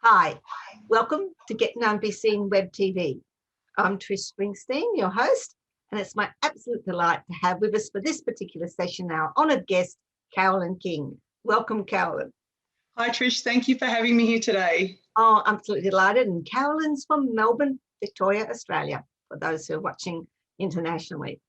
Hi, welcome to Get Known Be Seen WebTV. I'm Trish Springsteen, your host, and it's my absolute delight to have with us for this particular session our honoured guest, Carolyn King. Welcome, Carolyn. Hi, Trish. Thank you for having me here today. Oh, I'm absolutely delighted. And Carolyn's from Melbourne, Victoria, Australia, for those who are watching internationally.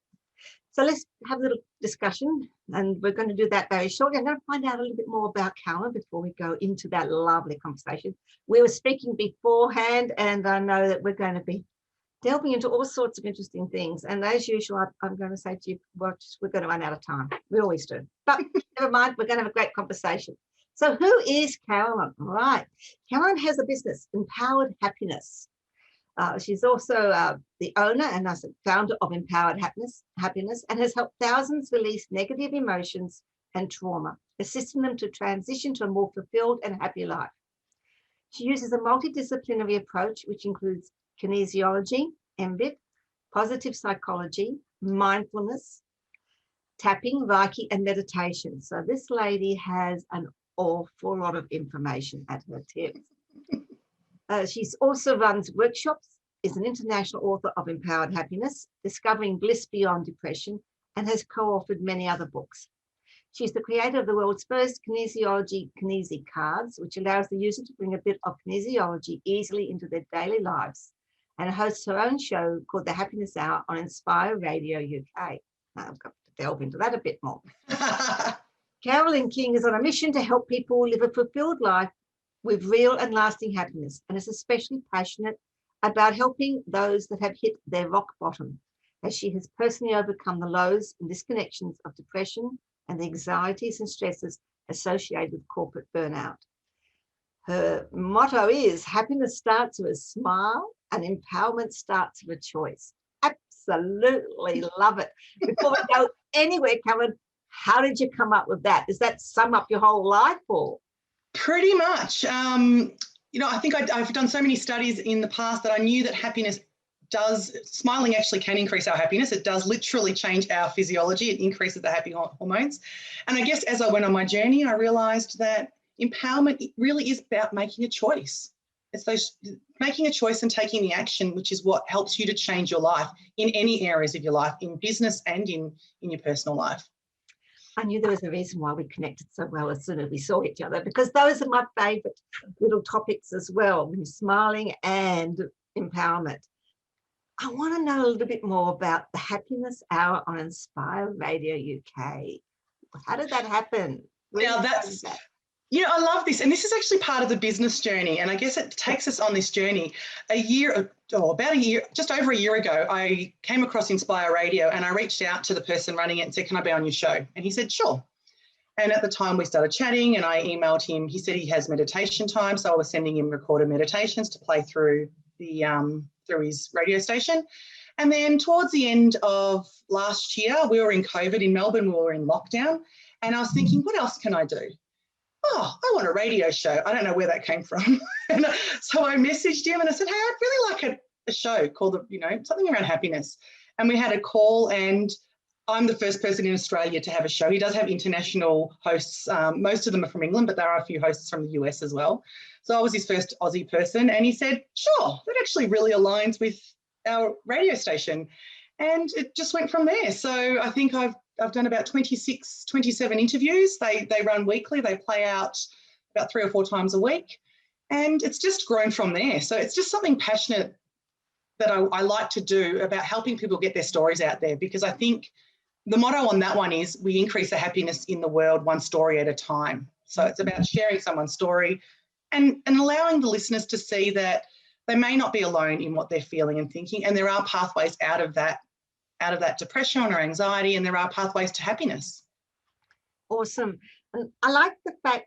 So let's have a little discussion, and we're going to do that very shortly. I'm going to find out a little bit more about Carolyn before we go into that lovely conversation. We were speaking beforehand, and I know that we're going to be delving into all sorts of interesting things. And as usual, I'm going to say to you, well, we're going to run out of time. We always do. But never mind, we're going to have a great conversation. So who is Carolyn? All right. Carolyn has a business, Empowered Happiness. She's also the owner and founder of Empowered Happiness, and has helped thousands release negative emotions and trauma, assisting them to transition to a more fulfilled and happy life. She uses a multidisciplinary approach, which includes Kinesiology, mBit, positive psychology, mindfulness, tapping, Reiki, and meditation. So this lady has an awful lot of information at her tips. She's also runs workshops, is an international author of Empowered Happiness, Discovering Bliss Beyond Depression, and has co-authored many other books. She's the creator of the world's first Kinesiology Kinesi cards, which allows the user to bring a bit of kinesiology easily into their daily lives, and hosts her own show called The Happiness Hour on Inspire Radio UK. Now I've got to delve into that a bit more. Carolyn King is on a mission to help people live a fulfilled life with real and lasting happiness, and is especially passionate about helping those that have hit their rock bottom, as she has personally overcome the lows and disconnections of depression and the anxieties and stresses associated with corporate burnout. Her motto is, happiness starts with a smile and empowerment starts with a choice. Absolutely love it. Before we go anywhere, Carolyn, how did you come up with that? Does that sum up your whole life, or? Pretty much. I think I've done so many studies in the past that I knew that smiling actually can increase our happiness. It does literally change our physiology. It increases the happy hormones. And I guess as I went on my journey, I realized that empowerment really is about making a choice. It's making a choice and taking the action, which is what helps you to change your life in any areas of your life, in business and in your personal life. I knew there was a reason why we connected so well as soon as we saw each other, because those are my favourite little topics as well, smiling and empowerment. I want to know a little bit more about the Happiness Hour on Inspire Radio UK. How did that happen? I love this. And this is actually part of the business journey. And I guess it takes us on this journey. Just over a year ago, I came across Inspire Radio and I reached out to the person running it and said, can I be on your show? And he said, sure. And at the time we started chatting and I emailed him. He said he has meditation time. So I was sending him recorded meditations to play through through his radio station. And then towards the end of last year, we were in COVID in Melbourne, we were in lockdown. And I was thinking, what else can I do? Oh, I want a radio show. I don't know where that came from. And so I messaged him and I said, hey, I'd really like a show called, something around happiness. And we had a call, and I'm the first person in Australia to have a show. He does have international hosts. Most of them are from England, but there are a few hosts from the US as well. So I was his first Aussie person, and he said, sure, that actually really aligns with our radio station. And it just went from there. So I think I've done about 26, 27 interviews. They run weekly. They play out about 3 or 4 times a week. And it's just grown from there. So it's just something passionate that I like to do about helping people get their stories out there, because I think the motto on that one is we increase the happiness in the world one story at a time. So it's about sharing someone's story and allowing the listeners to see that they may not be alone in what they're feeling and thinking, and there are pathways out of that depression or anxiety, and there are pathways to happiness. Awesome. And I like the fact,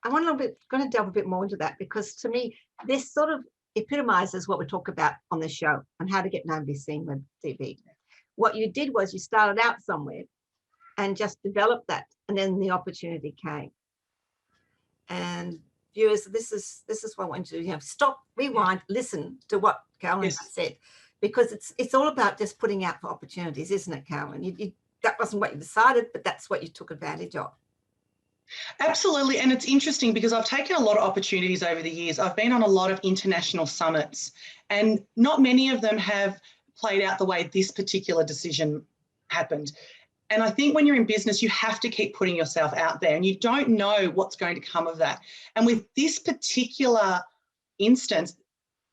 going to delve a bit more into that, because to me, this sort of epitomizes what we talk about on the show and how to get known, be seen with TV. What you did was you started out somewhere and just developed that, and then the opportunity came. And viewers, this is what I want you to do. Stop, rewind, listen to what Carolyn said, because it's all about just putting out for opportunities, isn't it, Carolyn? that wasn't what you decided, but that's what you took advantage of. Absolutely. And it's interesting because I've taken a lot of opportunities over the years. I've been on a lot of international summits, and not many of them have played out the way this particular decision happened. And I think when you're in business, you have to keep putting yourself out there, and you don't know what's going to come of that. And with this particular instance,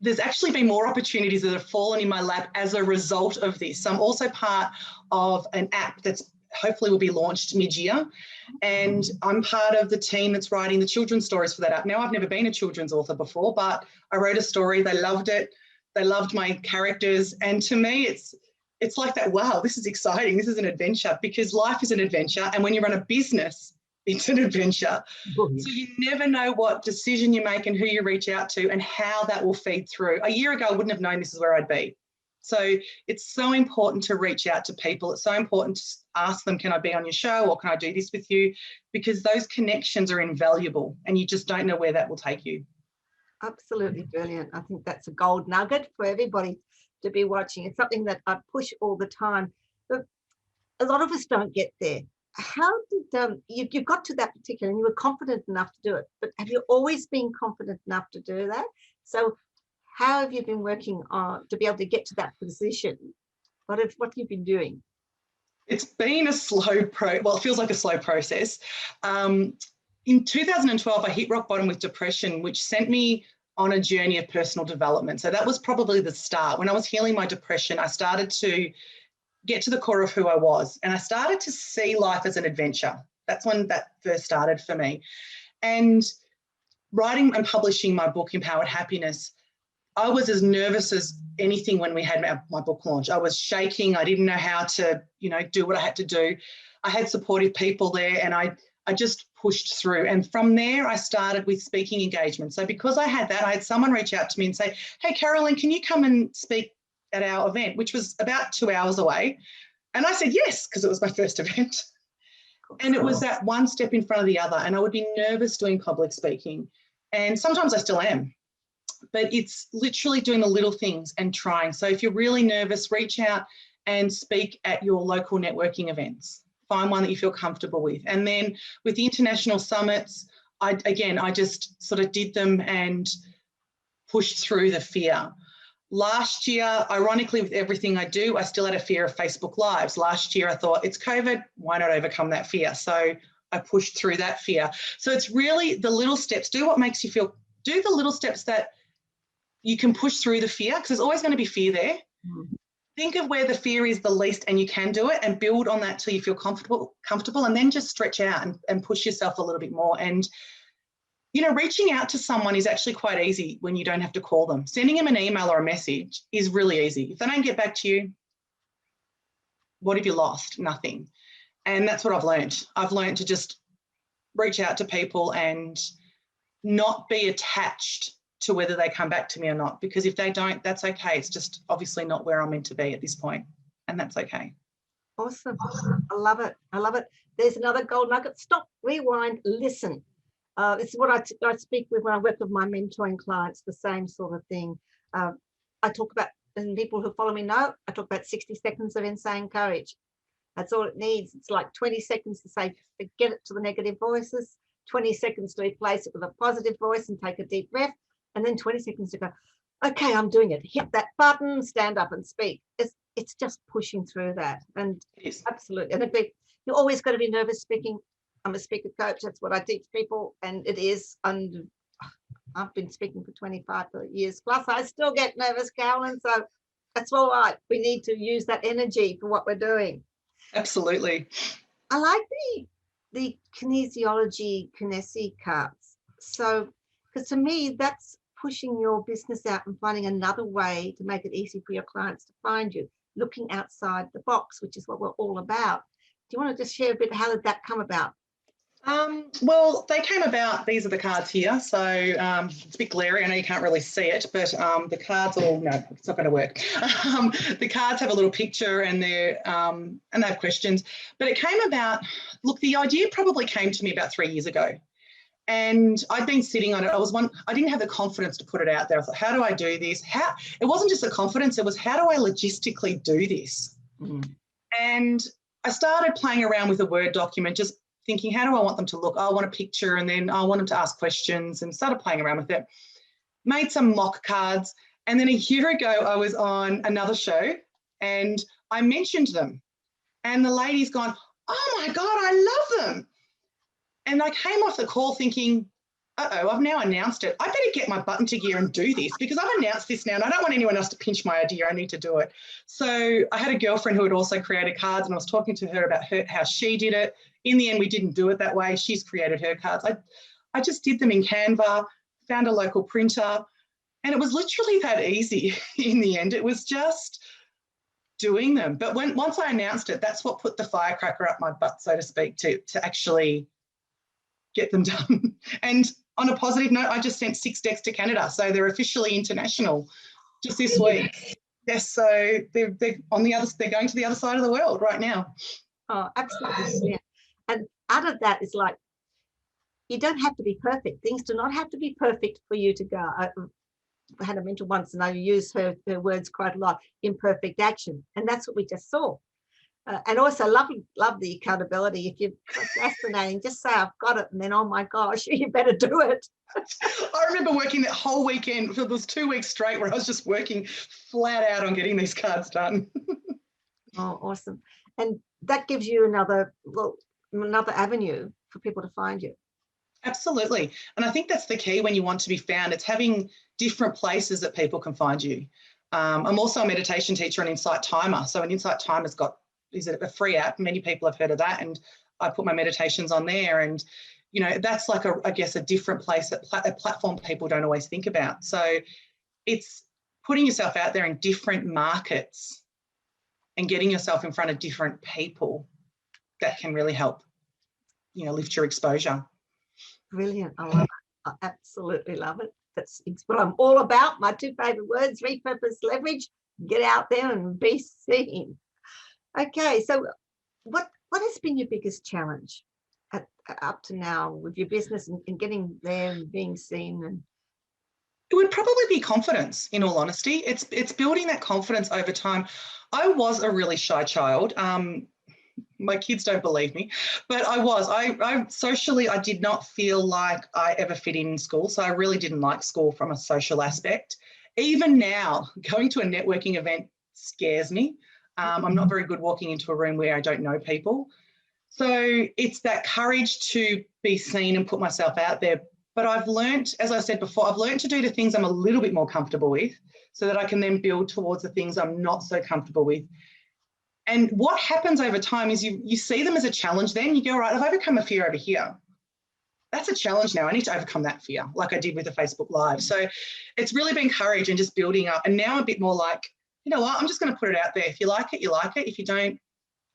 there's actually been more opportunities that have fallen in my lap as a result of this. So I'm also part of an app that's hopefully will be launched mid-year, and I'm part of the team that's writing the children's stories for that app. Now, I've never been a children's author before, but I wrote a story. They loved it. They loved my characters. And to me, it's like that, wow, this is exciting. This is an adventure, because life is an adventure. And when you run a business, it's an adventure. So you never know what decision you make and who you reach out to and how that will feed through. A year ago, I wouldn't have known this is where I'd be. So it's so important to reach out to people. It's so important to ask them, can I be on your show, or can I do this with you? Because those connections are invaluable, and you just don't know where that will take you. Absolutely brilliant. I think that's a gold nugget for everybody to be watching. It's something that I push all the time, but a lot of us don't get there. How did you got to that particular, and you were confident enough to do it, but have you always been confident enough to do that? So how have you been working on to be able to get to that position? What have you been doing? It's been a it feels like a slow process. In 2012, I hit rock bottom with depression, which sent me on a journey of personal development. So that was probably the start. When I was healing my depression, I started to get to the core of who I was, and I started to see life as an adventure. That's when that first started for me. And writing and publishing my book, Empowered Happiness, I was as nervous as anything when we had my book launch. I was shaking. I didn't know how to, do what I had to do. I had supportive people there, and I just pushed through. And from there, I started with speaking engagements. So because I had that, I had someone reach out to me and say, hey, Carolyn, can you come and speak at our event, which was about 2 hours away? And I said yes, because it was my first event. And it was that one step in front of the other. And I would be nervous doing public speaking. And sometimes I still am. But it's literally doing the little things and trying. So if you're really nervous, reach out and speak at your local networking events. Find one that you feel comfortable with. And then with the international summits, I just sort of did them and pushed through the fear. Last year, ironically, with everything I do, I still had a fear of Facebook Lives. Last year, I thought, it's COVID, why not overcome that fear? So I pushed through that fear. So it's really the little steps. Do what makes you feel, do the little steps that you can push through the fear, because there's always going to be fear there. Think of where the fear is the least and you can do it, and build on that till you feel comfortable, and then just stretch out and push yourself a little bit more. And, reaching out to someone is actually quite easy when you don't have to call them. Sending them an email or a message is really easy. If they don't get back to you, what have you lost? Nothing. And that's what I've learned. I've learned to just reach out to people and not be attached to whether they come back to me or not, because if they don't, that's okay. It's just obviously not where I'm meant to be at this point, and that's okay. Awesome. I love it. I love it. There's another gold nugget. Stop, rewind, listen. This is what I speak with when I work with my mentoring clients, the same sort of thing. I talk about, and people who follow me know, I talk about 60 seconds of insane courage. That's all it needs. It's like 20 seconds to say, forget it to the negative voices, 20 seconds to replace it with a positive voice and take a deep breath, and then 20 seconds to go, okay, I'm doing it. Hit that button, stand up and speak. It's just pushing through that. And absolutely. And you're always going to be nervous speaking. I'm a speaker coach. That's what I teach people. And it is, and I've been speaking for 25 years plus. I still get nervous, Carolyn. So that's all right. We need to use that energy for what we're doing. Absolutely. I like the Kinesiology Kinesi cards. So, because to me, that's pushing your business out and finding another way to make it easy for your clients to find you, looking outside the box, which is what we're all about. Do you want to just share a bit, how did that come about? Well, they came about, these are the cards here. So it's a bit glary, I know you can't really see it, but the cards all, no, it's not going to work. The cards have a little picture and they have questions, but it came about, look, the idea probably came to me about 3 years ago. And I'd been sitting on it. I didn't have the confidence to put it out there. I thought, how do I do this? It wasn't just the confidence, it was, how do I logistically do this? And I started playing around with a Word document, just thinking, how do I want them to look? I want a picture, and then I want them to ask questions, and started playing around with it. Made some mock cards. And then a year ago, I was on another show and I mentioned them. And the lady's gone, oh my God, I love them. And I came off the call thinking, uh-oh, I've now announced it. I better get my butt into gear and do this, because I've announced this now and I don't want anyone else to pinch my idea. I need to do it. So I had a girlfriend who had also created cards, and I was talking to her about how she did it. In the end, we didn't do it that way. She's created her cards. I just did them in Canva, found a local printer, and it was literally that easy in the end. It was just doing them. But once I announced it, that's what put the firecracker up my butt, so to speak, to actually get them done. And on a positive note, I just sent 6 decks to Canada, so they're officially international just this week. Yes, so they're on the other. They're going to the other side of the world right now. Oh, absolutely. Yeah. And out of that is like, you don't have to be perfect. Things do not have to be perfect for you to go. I had a mentor once, and I use her words quite a lot: imperfect action, and that's what we just saw. And also love the accountability. If you're procrastinating, just say, I've got it, and then, oh my gosh, you better do it. I remember working that whole weekend for those 2 weeks straight where I was just working flat out on getting these cards done. Oh, awesome. And that gives you another avenue for people to find you. Absolutely. And I think that's the key when you want to be found. It's having different places that people can find you. I'm also a meditation teacher and Insight Timer. So an Insight Timer's is a free app. Many people have heard of that. And I put my meditations on there. And, you know, that's like, I guess, a different place, a platform people don't always think about. So it's putting yourself out there in different markets and getting yourself in front of different people that can really help, you know, lift your exposure. Brilliant. I love it. I absolutely love it. That's what I'm all about. My 2 favorite words: repurpose, leverage, get out there and be seen. Okay, so what has been your biggest challenge up to now with your business and getting there and being seen? And it would probably be confidence, in all honesty. It's building that confidence over time. I was a really shy child. My kids don't believe me, but I socially, I did not feel like I ever fit in school. So I really didn't like school from a social aspect. Even now, going to a networking event scares me. I'm not very good walking into a room where I don't know people. So it's that courage to be seen and put myself out there. But I've learned, as I said before, I've learned to do the things I'm a little bit more comfortable with so that I can then build towards the things I'm not so comfortable with. And what happens over time is you see them as a challenge. Then you go, right, I've overcome a fear over here. That's a challenge now. I need to overcome that fear, like I did with the Facebook Live. So it's really been courage and just building up. And now I'm a bit more like, you know what, I'm just going to put it out there. If you like it, you like it. If you don't,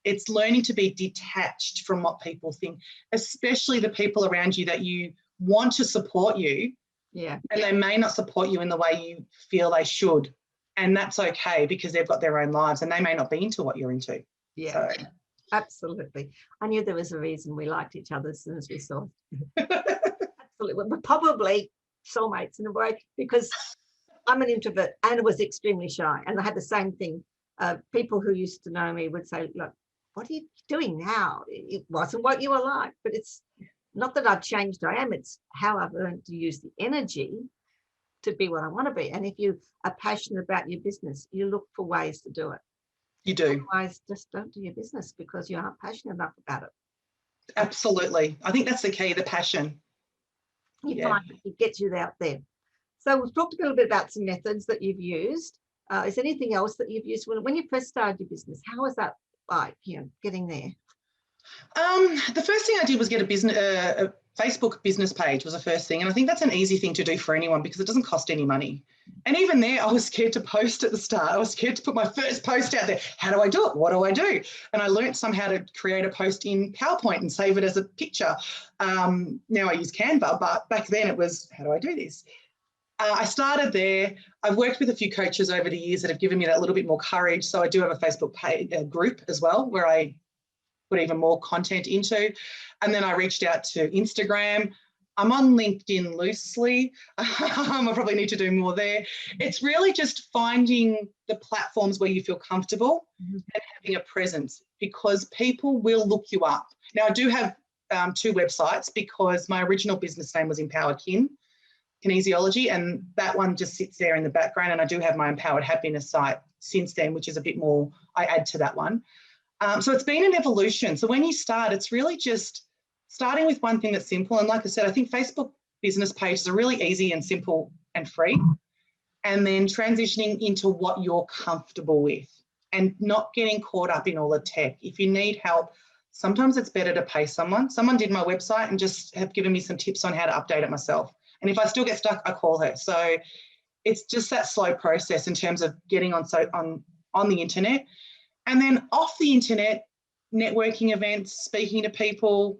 it's learning to be detached from what people think, especially the people around you that you want to support you. Yeah. And they may not support you in the way you feel they should. And that's okay, because they've got their own lives and they may not be into what you're into. Yeah, so. Absolutely. I knew there was a reason we liked each other as soon as we saw. Absolutely. We're probably soulmates in a way, because I'm an introvert and was extremely shy. And I had the same thing. People who used to know me would say, look, what are you doing now? It wasn't what you were like. But it's not that I've changed. I am. It's how I've learned to use the energy to be what I want to be. And if you are passionate about your business, you look for ways to do it. You do. Otherwise, just don't do your business because you aren't passionate enough about it. Absolutely. I think that's the key, the passion. You find it gets you out there. So we've talked a little bit about some methods that you've used. Is there anything else that you've used when you first started your business? How was that like, getting there? The first thing I did was get a Facebook business page was the first thing. And I think that's an easy thing to do for anyone because it doesn't cost any money. And even there, I was scared to post at the start. I was scared to put my first post out there. How do I do it? What do I do? And I learned somehow to create a post in PowerPoint and save it as a picture. Now I use Canva, but back then it was, how do I do this? I started there. I've worked with a few coaches over the years that have given me that little bit more courage. So I do have a Facebook page, group as well, where I put even more content into. And then I reached out to Instagram. I'm on LinkedIn loosely. I probably need to do more there. It's really just finding the platforms where you feel comfortable and having a presence, because people will look you up. Now, I do have 2 websites, because my original business name was Empowered Kinesiology, and that one just sits there in the background. And I do have my Empowered Happiness site since then, which is a bit more, I add to that one. So it's been an evolution. So when you start, it's really just starting with one thing that's simple. And like I said, I think Facebook business pages are really easy and simple and free. And then transitioning into what you're comfortable with and not getting caught up in all the tech. If you need help, sometimes it's better to pay someone. Someone did my website and just have given me some tips on how to update it myself. And if I still get stuck, I call her. So it's just that slow process in terms of getting on the internet. And then off the internet, networking events, speaking to people,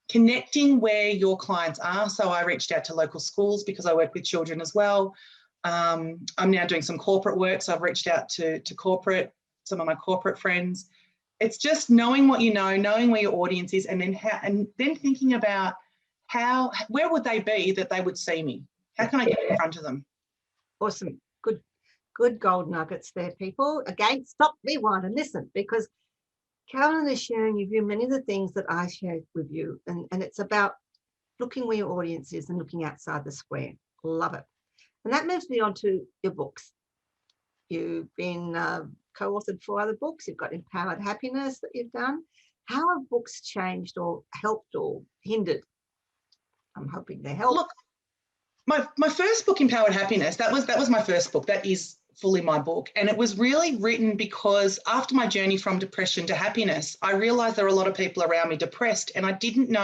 connecting where your clients are. So I reached out to local schools because I work with children as well. I'm now doing some corporate work. So I've reached out to some of my corporate friends. It's just knowing what you know, knowing where your audience is, and then thinking about where would they be that they would see me? How can I get in front of them? Awesome. Good gold nuggets there, people. Again, stop, rewind and listen, because Carolyn is sharing with you many of the things that I shared with you. And it's about looking where your audience is and looking outside the square. Love it. And that moves me on to your books. You've been co-authored 4 other books. You've got Empowered Happiness that you've done. How have books changed or helped or hindered? I'm hoping they help. Look, my first book, Empowered Happiness, that was my first book. That is fully my book. And it was really written because after my journey from depression to happiness, I realized there were a lot of people around me depressed, and I couldn't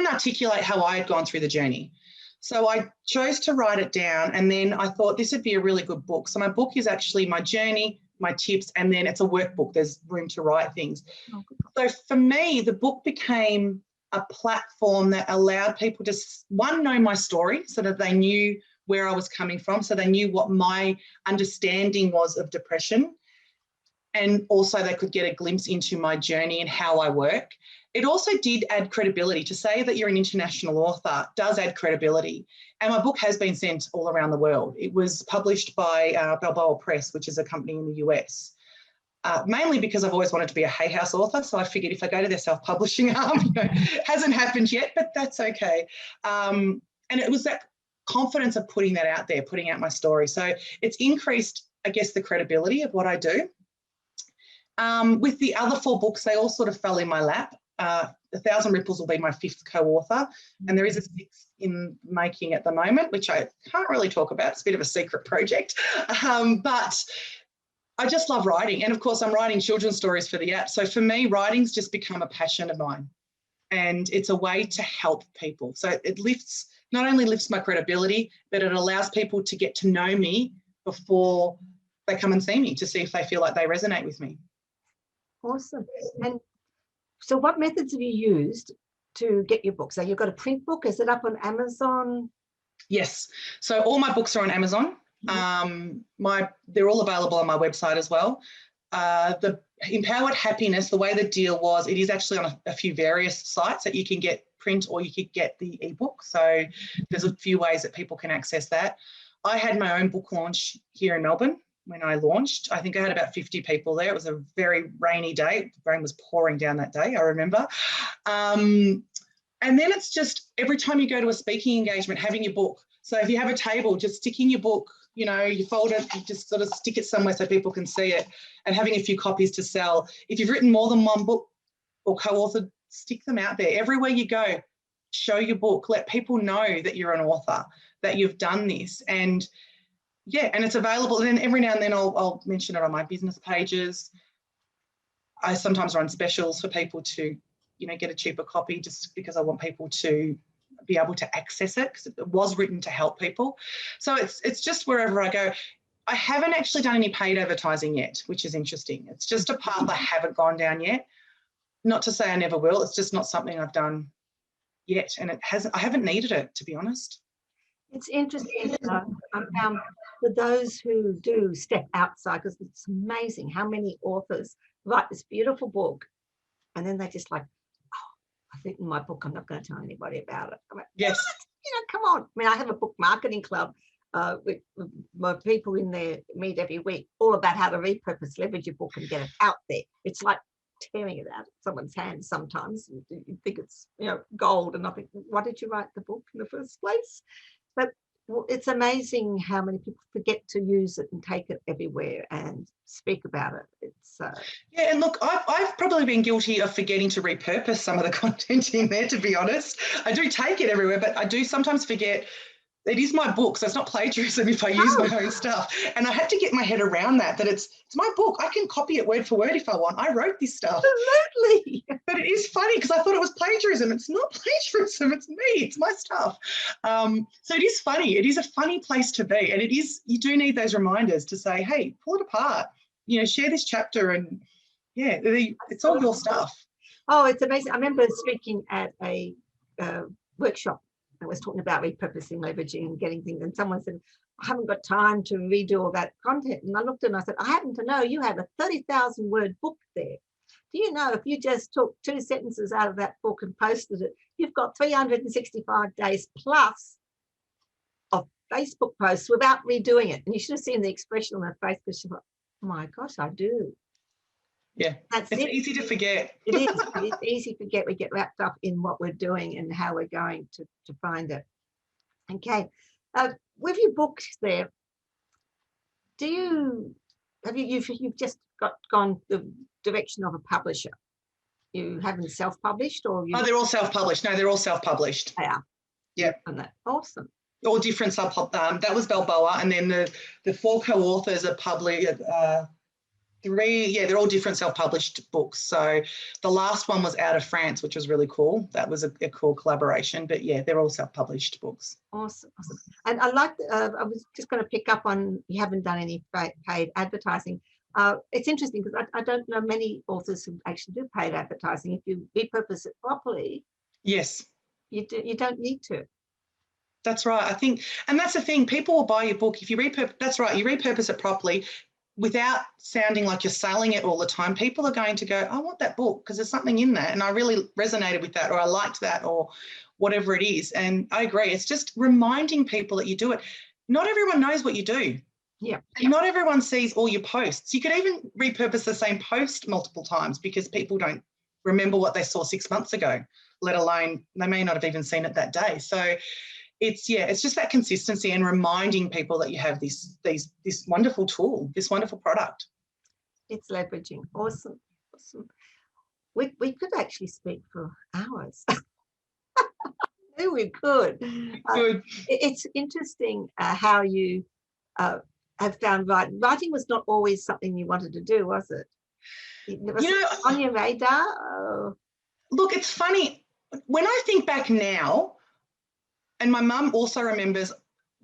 articulate how I had gone through the journey. So I chose to write it down, and then I thought this would be a really good book. So my book is actually my journey, my tips, and then it's a workbook. There's room to write things. So for me, the book became a platform that allowed people to, one, know my story so that they knew where I was coming from, so they knew what my understanding was of depression, and also they could get a glimpse into my journey and how I work. It also did add credibility. To say that you're an international author does add credibility. And my book has been sent all around the world. It was published by Balboa Press, which is a company in the US. Mainly because I've always wanted to be a Hay House author. So I figured if I go to their self-publishing arm, hasn't happened yet, but that's okay. And it was that confidence of putting that out there, putting out my story. So it's increased, I guess, the credibility of what I do. With the other 4 books, they all sort of fell in my lap. 1,000 Ripples will be my 5th co-author, and there is a 6th in making at the moment, which I can't really talk about. It's a bit of a secret project, but I just love writing. And of course, I'm writing children's stories for the app. So for me, writing's just become a passion of mine, and it's a way to help people. So it not only lifts my credibility, but it allows people to get to know me before they come and see me, to see if they feel like they resonate with me. Awesome. And so what methods have you used to get your book? So you've got a print book. Is it up on Amazon? Yes. So all my books are on Amazon. They're all available on my website as well. The Empowered Happiness, the way the deal was, it is actually on a few various sites that you can get print, or you could get the ebook. So there's a few ways that people can access that. I had my own book launch here in Melbourne when I launched. I think I had about 50 people there. It was a very rainy day. The rain was pouring down that day, I remember. And then it's just every time you go to a speaking engagement, having your book. So if you have a table, just sticking your book, you fold it, you just sort of stick it somewhere so people can see it, and having a few copies to sell. If you've written more than one book or co-authored, stick them out there. Everywhere you go, show your book, let people know that you're an author, that you've done this. And yeah, and it's available. And then every now and then I'll mention it on my business pages. I sometimes run specials for people to, get a cheaper copy, just because I want people to be able to access it, because it was written to help people. So it's just wherever I go. I haven't actually done any paid advertising yet, which is interesting. It's just a path I haven't gone down yet. Not to say I never will. It's just not something I've done yet, and I haven't needed it, to be honest. It's interesting. For those who do step outside, because it's amazing how many authors write this beautiful book, and then they just like, oh, I think in my book, I'm not going to tell anybody about it. I'm like, Yes. come on. I mean, I have a book marketing club with my people in there meet every week, all about how to repurpose, leverage your book and get it out there. It's like tearing it out of someone's hands sometimes. You think it's gold, and I think, why did you write the book in the first place? But it's amazing how many people forget to use it and take it everywhere and speak about it. It's yeah, and look, I've probably been guilty of forgetting to repurpose some of the content in there, to be honest. I do take it everywhere, but I do sometimes forget. It is my book, so it's not plagiarism if I use my own stuff. And I had to get my head around that it's my book. I can copy it word for word if I want. I wrote this stuff. Absolutely. But it is funny because I thought it was plagiarism. It's not plagiarism. It's me. It's my stuff. So it is funny. It is a funny place to be. And you do need those reminders to say, hey, pull it apart. Share this chapter, and yeah, it's all your stuff. Oh, it's amazing. I remember speaking at a workshop. I was talking about repurposing, leveraging, and getting things. And someone said, I haven't got time to redo all that content. And I looked at it and I said, I happen to know you have a 30,000 word book there. Do you know if you just took 2 sentences out of that book and posted it, you've got 365 days plus of Facebook posts without redoing it? And you should have seen the expression on her face, because she thought, oh my gosh, I do. Yeah, it's easy to forget. It is. It's easy to forget. We get wrapped up in what we're doing and how we're going to find it. Okay. With your books there, you've just gone the direction of a publisher? You haven't self-published, or Oh, they're all self-published. No, they're all self-published. They are. Yeah. Awesome. All different that was Balboa, and then the 4 co-authors are published. 3, yeah, they're all different self-published books. So the last one was out of France, which was really cool. That was a cool collaboration. But yeah, they're all self-published books. Awesome. And I like. I was just going to pick up on, you haven't done any paid advertising. It's interesting because I don't know many authors who actually do paid advertising. If you repurpose it properly, yes, you don't need to. That's right. I think, and that's the thing. People will buy your book if you repurpose. That's right. You repurpose it properly, without sounding like you're selling it all the time. People are going to go, I want that book because there's something in that, and I really resonated with that, or I liked that, or whatever it is. And I agree. It's just reminding people that you do it. Not everyone knows what you do. Yeah. And not everyone sees all your posts. You could even repurpose the same post multiple times because people don't remember what they saw 6 months ago, let alone they may not have even seen it that day. So it's just that consistency and reminding people that you have this wonderful tool, this wonderful product. It's leveraging. Awesome. We could actually speak for hours. We could. It's interesting how you have found writing. Writing was not always something you wanted to do, was it? Was it on your radar? Look, it's funny. When I think back now, and my mum also remembers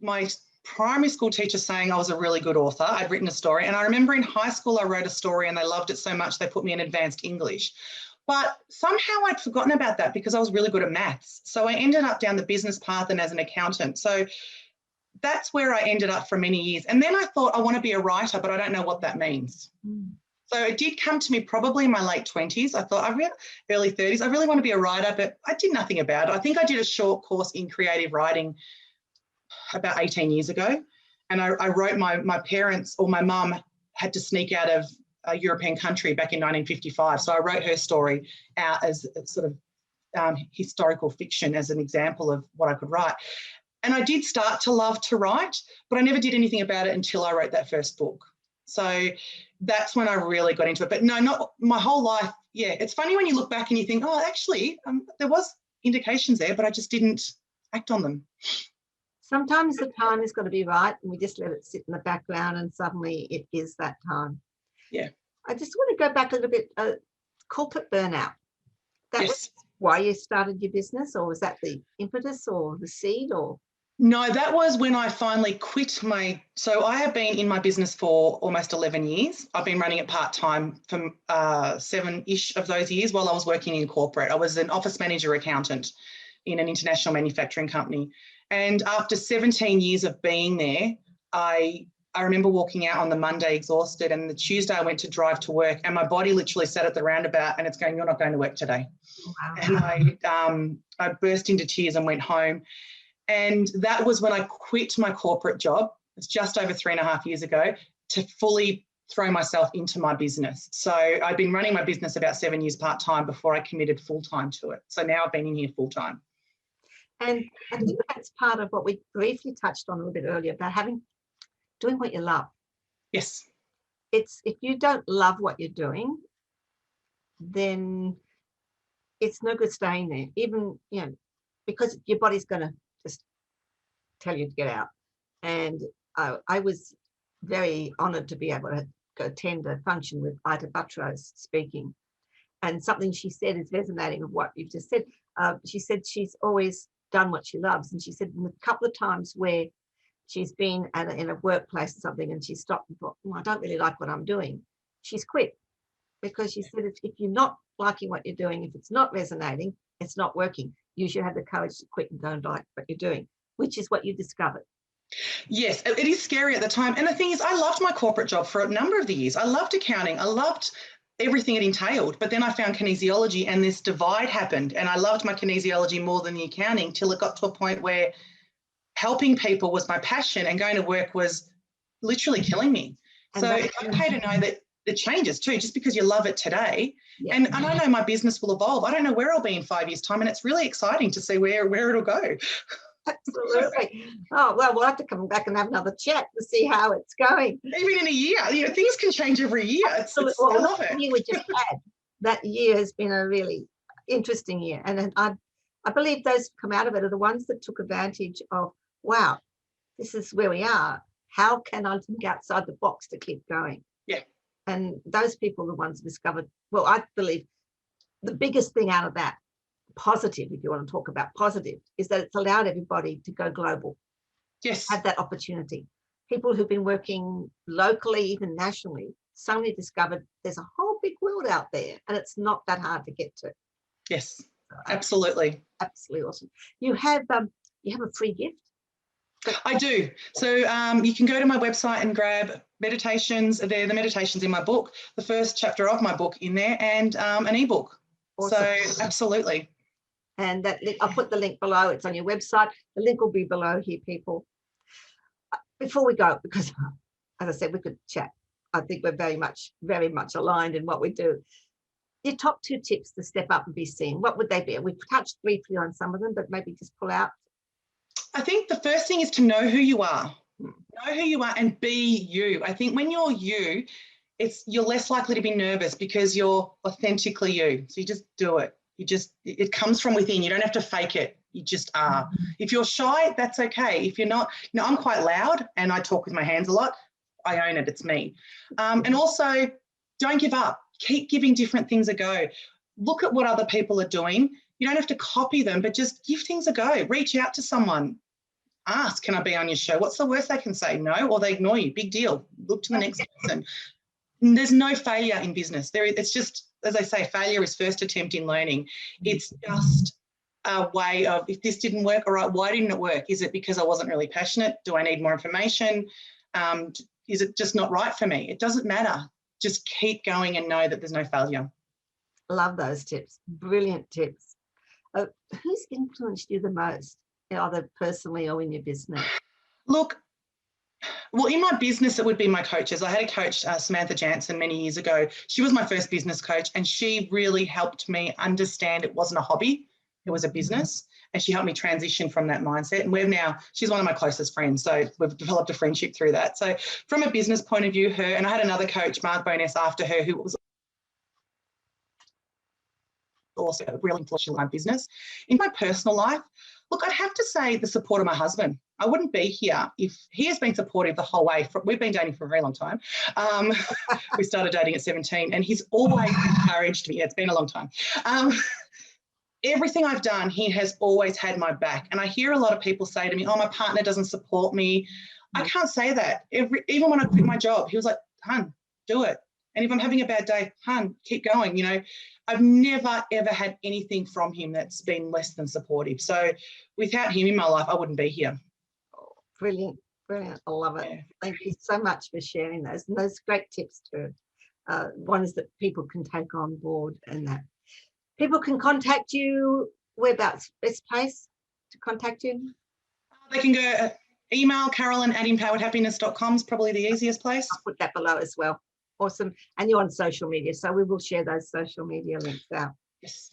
my primary school teacher saying I was a really good author. I'd written a story. And I remember in high school, I wrote a story and they loved it so much they put me in advanced English. But somehow I'd forgotten about that because I was really good at maths. So I ended up down the business path and as an accountant. So that's where I ended up for many years. And then I thought, I want to be a writer, but I don't know what that means. So it did come to me probably in my late 20s. I thought, early 30s, I really want to be a writer, but I did nothing about it. I think I did a short course in creative writing about 18 years ago. And I wrote my parents, or my mum had to sneak out of a European country back in 1955. So I wrote her story out as a sort of historical fiction as an example of what I could write. And I did start to love to write, but I never did anything about it until I wrote that first book. So that's when I really got into it. But no, not my whole life. Yeah, it's funny when you look back and you think, oh, actually, there was indications there, but I just didn't act on them. Sometimes the time has got to be right and we just let it sit in the background and suddenly it is that time. Yeah. I just want to go back a little bit, corporate burnout. That was why you started your business, or was that the impetus or the seed, or? No, that was when I finally quit so I have been in my business for almost 11 years. I've been running it part-time for 7-ish of those years while I was working in corporate. I was an office manager accountant in an international manufacturing company. And after 17 years of being there, I I remember walking out on the Monday exhausted, and the Tuesday I went to drive to work, and my body literally sat at the roundabout and it's going, "You're not going to work today." Wow. And I burst into tears and went home. And that was when I quit my corporate job. It's just over 3.5 years ago, to fully throw myself into my business. So I'd been running my business about 7 years part-time before I committed full-time to it. So now I've been in here full-time. And I think that's part of what we briefly touched on a little bit earlier about doing what you love. Yes. It's, if you don't love what you're doing, then it's no good staying there, even, you know, because your body's going to just tell you to get out. And I was very honored to be able to go attend a function with Ita Buttrose speaking. And something she said is resonating with what you've just said. She said she's always done what she loves. And she said in a couple of times where she's been in a workplace or something and she stopped and thought, "I don't really like what I'm doing," she's quit. Because she said if you're not liking what you're doing, if it's not resonating, it's not working. You should have the courage to quit and don't like what you're doing, which is what you discovered. Yes, it is scary at the time. And the thing is, I loved my corporate job for a number of the years. I loved accounting. I loved everything it entailed. But then I found kinesiology and this divide happened. And I loved my kinesiology more than the accounting, till it got to a point where helping people was my passion and going to work was literally killing me. And so it's okay to know that it changes too, just because you love it today. Yeah. And I know my business will evolve. I don't know where I'll be in 5 years' time, and it's really exciting to see where it'll go. Absolutely. Oh, well, we'll have to come back and have another chat to see how it's going. Even in a year, you know, things can change every year. Absolutely. I love it. We just had that year has been a really interesting year, and I believe those who come out of it are the ones that took advantage of, wow, this is where we are. How can I think outside the box to keep going? Yeah. And those people are the ones who discovered, well, I believe the biggest thing out of that, positive, if you want to talk about positive, is that it's allowed everybody to go global. Yes. Have that opportunity. People who've been working locally, even nationally, suddenly discovered there's a whole big world out there and it's not that hard to get to. Yes, so, absolutely. Absolutely awesome. You have a free gift? I do. So you can go to my website and grab meditations. They're the meditations in my book, the first chapter of my book in there, and an ebook. Awesome. So absolutely. And that link, I'll put the link below. It's on your website. The link will be below here, people. Before we go, because as I said, we could chat. I think we're very much aligned in what we do. Your top 2 tips to step up and be seen, what would they be? We've touched briefly on some of them, but maybe just pull out. I think the first thing is to know who you are. Know who you are and be you. I think when you're you, you're less likely to be nervous because you're authentically you. So you just do it. It comes from within. You don't have to fake it. You just are. If you're shy, that's okay. If you're not, I'm quite loud and I talk with my hands a lot. I own it. It's me. And also, don't give up. Keep giving different things a go. Look at what other people are doing. You don't have to copy them, but just give things a go. Reach out to someone. Ask, can I be on your show? What's the worst they can say? No, or they ignore you. Big deal. Look to the next person. There's no failure in business. It's just, as I say, failure is first attempt in learning. It's just a way of, if this didn't work, all right, why didn't it work? Is it because I wasn't really passionate? Do I need more information? Is it just not right for me? It doesn't matter. Just keep going and know that there's no failure. Love those tips. Brilliant tips. Who's influenced you the most, either personally or in your business? Look, well, in my business, it would be my coaches. I had a coach, Samantha Jansen, many years ago. She was my first business coach, and she really helped me understand it wasn't a hobby, it was a business. And she helped me transition from that mindset. And she's one of my closest friends. So we've developed a friendship through that. So from a business point of view, and I had another coach, Mark Boness, after her, who was also really influential in my business. In my personal life, look, I'd have to say the support of my husband. I wouldn't be here if he has been supportive the whole way. We've been dating for a very long time. We started dating at 17 and he's always encouraged me. It's been a long time. Everything I've done, he has always had my back. And I hear a lot of people say to me, oh, my partner doesn't support me. I can't say that. Even when I quit my job, he was like, hun, do it. And if I'm having a bad day, hun, keep going. You know, I've never, ever had anything from him that's been less than supportive. So without him in my life, I wouldn't be here. Brilliant. Brilliant. I love it. Yeah. Thank you so much for sharing those. And those great tips too. Ones that people can take on board, and that people can contact you. Whereabouts best place to contact you? They can go email carolyn@empoweredhappiness.com is probably the easiest place. I'll put that below as well. Awesome. And you're on social media, so we will share those social media links out. Yes.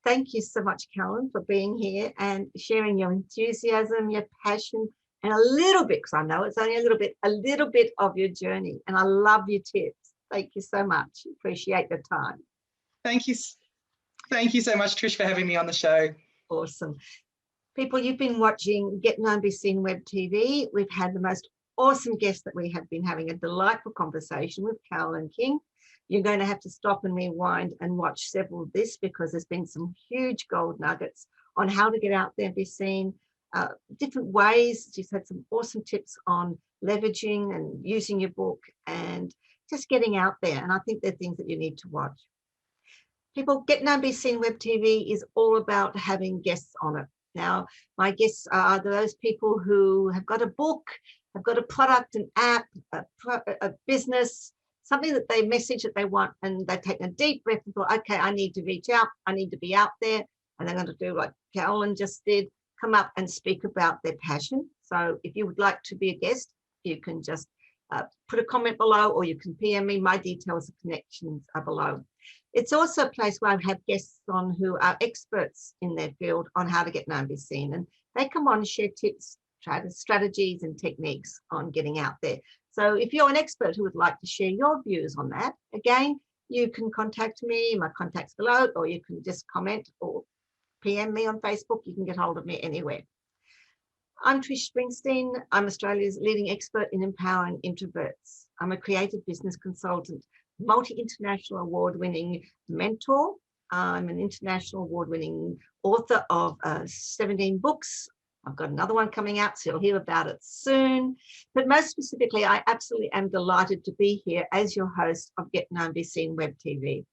Thank you so much, Carolyn, for being here and sharing your enthusiasm, your passion, and a little bit, because I know it's only a little bit of your journey. And I love your tips. Thank you so much. Appreciate the time. Thank you. Thank you so much, Trish, for having me on the show. Awesome. People, you've been watching Get Known, Be Seen Web TV. We've had the most awesome guest that we have been having a delightful conversation with, Carolyn King. You're going to have to stop and rewind and watch several of this, because there's been some huge gold nuggets on how to get out there and be seen, different ways. She's had some awesome tips on leveraging and using your book and just getting out there. And I think they're things that you need to watch. People, Get Known, Be Seen Web TV is all about having guests on it. Now, my guests are those people who have got a book, have got a product, an app, a business, something that they message that they want, and they've taken a deep breath and thought, okay, I need to reach out, I need to be out there. And they're going to do like Carolyn just did, come up and speak about their passion. So if you would like to be a guest, you can just put a comment below, or you can PM me. My details and connections are below. It's also a place where I have guests on who are experts in their field on how to get known, be seen, and they come on and share tips, strategies and techniques on getting out there. So if you're an expert who would like to share your views on that, again, you can contact me, my contact's below, or you can just comment or PM me on Facebook. You can get hold of me anywhere. I'm Trish Springsteen. I'm Australia's leading expert in empowering introverts. I'm a creative business consultant, multi-international award-winning mentor. I'm an international award-winning author of 17 books. I've got another one coming out, so you'll hear about it soon. But most specifically, I absolutely am delighted to be here as your host of Get Known, Be Seen Web TV.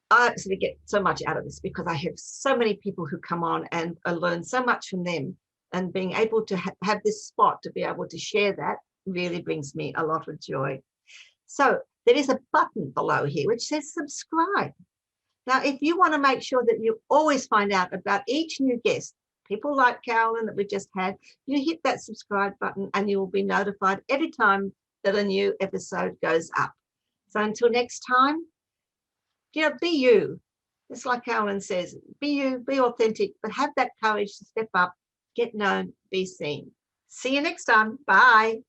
I actually get so much out of this because I have so many people who come on, and I learn so much from them. And being able to have this spot to be able to share that really brings me a lot of joy. So there is a button below here which says subscribe. Now, if you want to make sure that you always find out about each new guest, people like Carolyn that we just had, you hit that subscribe button and you will be notified every time that a new episode goes up. So until next time, be you. Just like Carolyn says, be you, be authentic, but have that courage to step up, get known, be seen. See you next time. Bye.